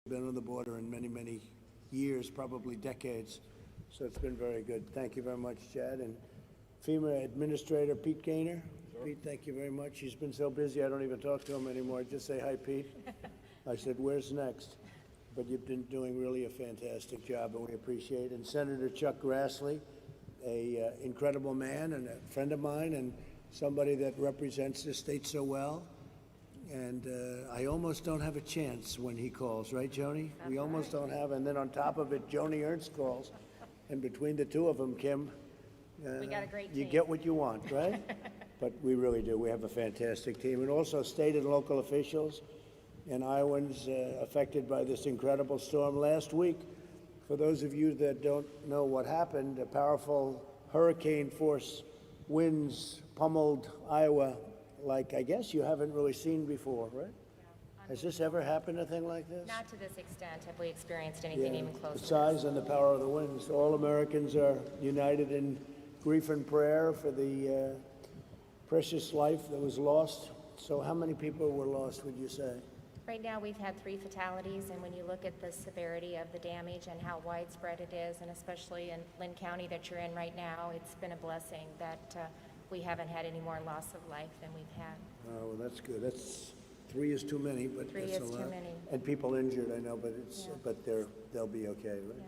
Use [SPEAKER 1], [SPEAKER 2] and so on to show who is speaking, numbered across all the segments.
[SPEAKER 1] been on the border in many, many years, probably decades. So it's been very good. Thank you very much, Chad. And FEMA Administrator Pete Gaynor. Sure. Pete, thank you very much. He's been so busy I don't even talk to him anymore. Just say hi, Pete. I said, where's next? But you've been doing really a fantastic job, and we appreciate it. And Senator Chuck Grassley, a incredible man and a friend of mine and somebody that represents this state so well. And I almost don't have a chance when he calls, right, Joni? That's we almost right. Don't have, and then on top of it, Joni Ernst calls. And between the two of them, Kim,
[SPEAKER 2] we got a great team.
[SPEAKER 1] You get what you want, right? But we really do. We have a fantastic team. And also state and local officials and Iowans affected by this incredible storm last week. For those of you that don't know what happened, a powerful hurricane force winds pummeled Iowa like I guess you haven't really seen before, right? Yeah, has this ever happened, a thing like this?
[SPEAKER 2] Not to this extent. Have we experienced anything even close
[SPEAKER 1] the size
[SPEAKER 2] to
[SPEAKER 1] and the power of the winds. All Americans are united in grief and prayer for the precious life that was lost. So how many people were lost, would you say?
[SPEAKER 2] Right now we've had 3 fatalities, and when you look at the severity of the damage and how widespread it is, and especially in Lynn County that you're in right now, it's been a blessing that we haven't had any more loss of life than we've had.
[SPEAKER 1] Oh, well, that's good. That's 3 is too many, but
[SPEAKER 2] 3
[SPEAKER 1] that's
[SPEAKER 2] is
[SPEAKER 1] a lot.
[SPEAKER 2] Too many.
[SPEAKER 1] And people injured, I know, but it's but they'll be okay, right?
[SPEAKER 2] Yeah.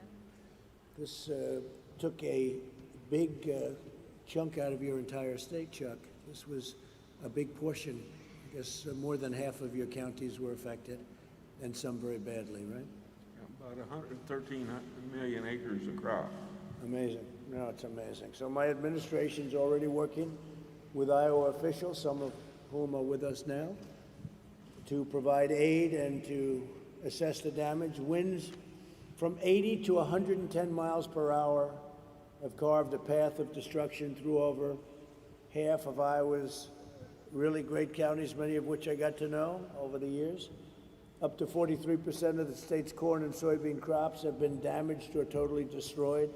[SPEAKER 1] This took a big chunk out of your entire state, Chuck. This was a big portion. I guess more than half of your counties were affected, and some very badly, right?
[SPEAKER 3] About 113 million acres of crop.
[SPEAKER 1] Amazing. No, it's amazing. So my administration's already working with Iowa officials, some of whom are with us now, to provide aid and to assess the damage. Winds from 80 to 110 miles per hour have carved a path of destruction through over half of Iowa's really great counties, many of which I got to know over the years. Up to 43% of the state's corn and soybean crops have been damaged or totally destroyed.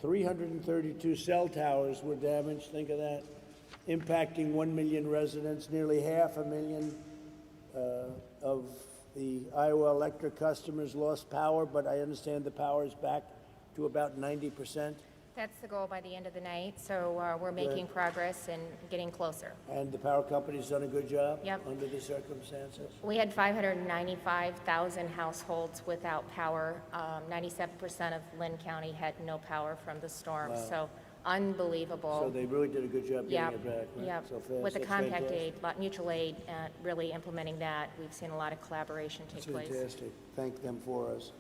[SPEAKER 1] 332 cell towers were damaged, think of that, impacting 1 million residents. Nearly 500,000 of the Iowa Electric customers lost power, but I understand the power is back to about 90%.
[SPEAKER 2] That's the goal by the end of the night, so we're making progress and getting closer.
[SPEAKER 1] And the power company's done a good job
[SPEAKER 2] Yep.
[SPEAKER 1] under the circumstances?
[SPEAKER 2] We had 595,000 households without power. 97% of Lynn County had no power from the storm,
[SPEAKER 1] Wow.
[SPEAKER 2] So unbelievable.
[SPEAKER 1] So they really did a good job getting it back, right?
[SPEAKER 2] Yep.
[SPEAKER 1] So fast.
[SPEAKER 2] With the
[SPEAKER 1] That's
[SPEAKER 2] compact
[SPEAKER 1] fantastic.
[SPEAKER 2] aid, mutual aid, really implementing that, we've seen a lot of collaboration take
[SPEAKER 1] That's
[SPEAKER 2] place.
[SPEAKER 1] fantastic. Thank them for us.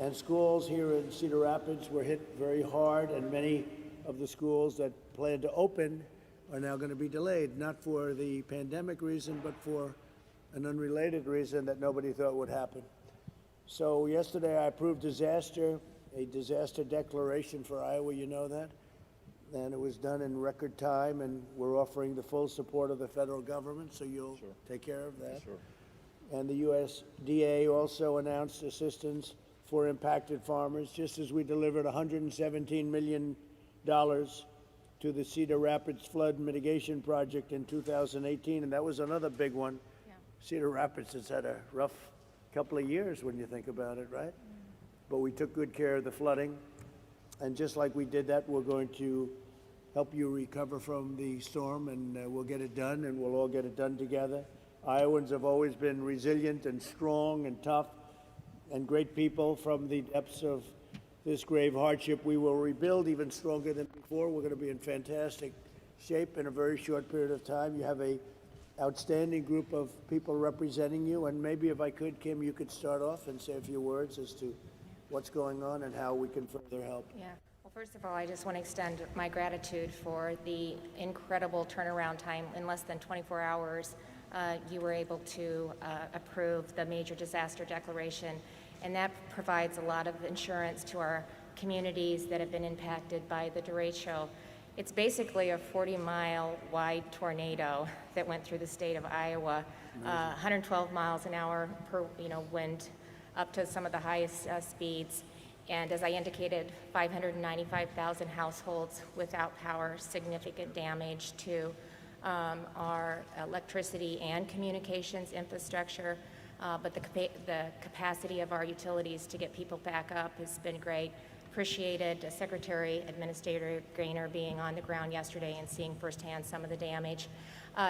[SPEAKER 1] And schools here in Cedar Rapids were hit very hard, and many of the schools that planned to open are now going to be delayed, not for the pandemic reason, but for an unrelated reason that nobody thought would happen. So yesterday I approved a disaster declaration for Iowa, you know that? And it was done in record time, and we're offering the full support of the federal government, so you'll take care of that.
[SPEAKER 3] Sure.
[SPEAKER 1] And the USDA also announced assistance for impacted farmers, just as we delivered $117 million to the Cedar Rapids Flood Mitigation Project in 2018, and that was another big one.
[SPEAKER 2] Yeah.
[SPEAKER 1] Cedar Rapids has had a rough couple of years when you think about it, right? But we took good care of the flooding, and just like we did that, we're going to help you recover from the storm, and we'll get it done, and we'll all get it done together. Iowans have always been resilient and strong and tough and great people. From the depths of this grave hardship, we will rebuild even stronger than before. We're going to be in fantastic shape in a very short period of time. You have a outstanding group of people representing you, and maybe if I could, Kim, you could start off and say a few words as to what's going on and how we can further help.
[SPEAKER 2] Yeah. Well, first of all, I just want to extend my gratitude for the incredible turnaround time. In less than 24 hours, you were able to approve the major disaster declaration, and that provides a lot of insurance to our communities that have been impacted by the derecho. It's basically a 40-mile wide tornado that went through the state of Iowa, 112 miles an hour per wind, up to some of the highest speeds. And as I indicated, 595,000 households without power, significant damage to our electricity and communications infrastructure. but the capacity of our utilities to get people back up has been great. Appreciated Secretary Administrator Gaynor being on the ground yesterday and seeing firsthand some of the damage.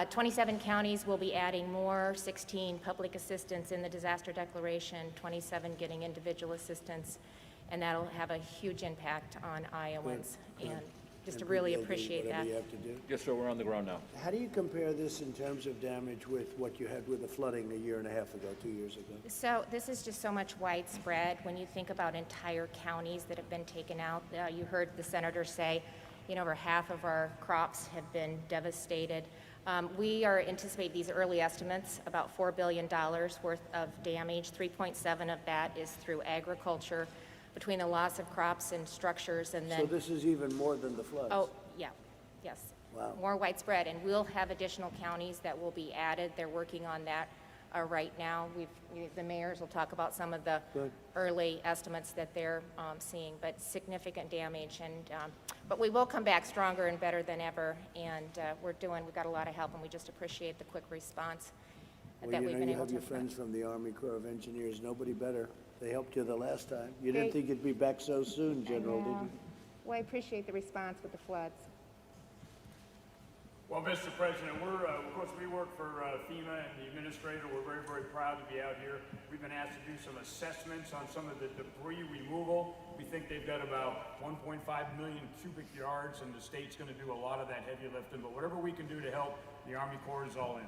[SPEAKER 2] 27 counties will be adding more, 16 public assistance in the disaster declaration, 27 getting individual assistance, and that'll have a huge impact on Iowans.
[SPEAKER 1] Good.
[SPEAKER 2] And just to
[SPEAKER 1] And
[SPEAKER 2] really
[SPEAKER 1] you'll do
[SPEAKER 2] appreciate that.
[SPEAKER 1] Whatever you have to do.
[SPEAKER 4] Yes, sir, we're on the ground now.
[SPEAKER 1] How do you compare this in terms of damage with what you had with the flooding a year and a half ago, 2 years ago?
[SPEAKER 2] So this is just so much widespread. When you think about entire counties that have been taken out, you heard the senator say, over half of our crops have been devastated. We are anticipate these early estimates, about $4 billion worth of damage. 3.7 of that is through agriculture, between the loss of crops and structures, and then
[SPEAKER 1] So this is even more than the floods?
[SPEAKER 2] oh, yeah, yes.
[SPEAKER 1] Wow.
[SPEAKER 2] More widespread, and we'll have additional counties that will be added. They're working on that right now. The mayors will talk about some of the
[SPEAKER 1] Good.
[SPEAKER 2] early estimates that they're seeing, but significant damage. But we will come back stronger and better than ever, and we've got a lot of help, and we just appreciate the quick response
[SPEAKER 1] Well,
[SPEAKER 2] that
[SPEAKER 1] you
[SPEAKER 2] we've
[SPEAKER 1] know,
[SPEAKER 2] been
[SPEAKER 1] you
[SPEAKER 2] able
[SPEAKER 1] have
[SPEAKER 2] to.
[SPEAKER 1] your friends from the Army Corps of Engineers, nobody better. They helped you the last time. You didn't
[SPEAKER 2] They-
[SPEAKER 1] think you'd be back so soon, General, did you?
[SPEAKER 2] Well, I appreciate the response with the floods.
[SPEAKER 5] Well, Mr. President, of course, we work for FEMA and the administrator. We're very, very proud to be out here. We've been asked to do some assessments on some of the debris removal. We think they've got about 1.5 million cubic yards, and the state's going to do a lot of that heavy lifting. But whatever we can do to help, the Army Corps is all in.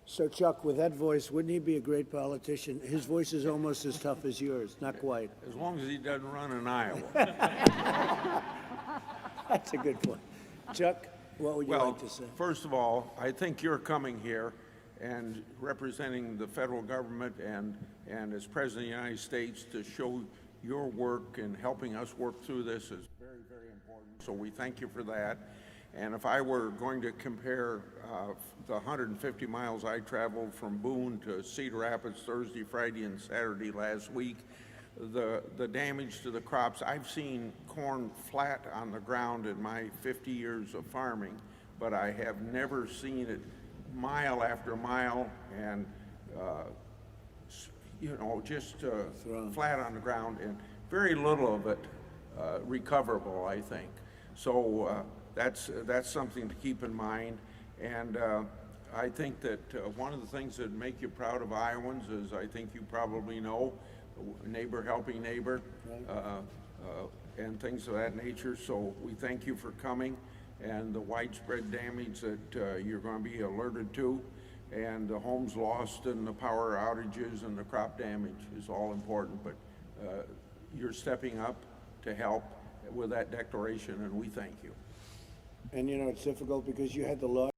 [SPEAKER 1] So Chuck, with that voice, wouldn't he be a great politician? His voice is almost as tough as yours, not quite.
[SPEAKER 3] As long as he doesn't run in Iowa.
[SPEAKER 1] That's a good point. Chuck, what would you
[SPEAKER 3] Well,
[SPEAKER 1] like to say?
[SPEAKER 3] first of all, I think you're coming here and representing the federal government and as President of the United States to show your work and helping us work through this is very, very important. So we thank you for that. And if I were going to compare the 150 miles I traveled from Boone to Cedar Rapids Thursday, Friday, and Saturday last week, the damage to the crops, I've seen corn flat on the ground in my 50 years of farming, but I have never seen it mile after mile and, just flat on the ground, and very little of it recoverable, I think. So that's something to keep in mind. And I think that one of the things that make you proud of Iowans is, I think you probably know, neighbor helping neighbor, and things of that nature. So we thank you for coming, and the widespread damage that you're going to be alerted to, and the homes lost and the power outages and the crop damage is all important. But you're stepping up to help with that declaration, and we thank you.
[SPEAKER 1] And it's difficult because you had the law.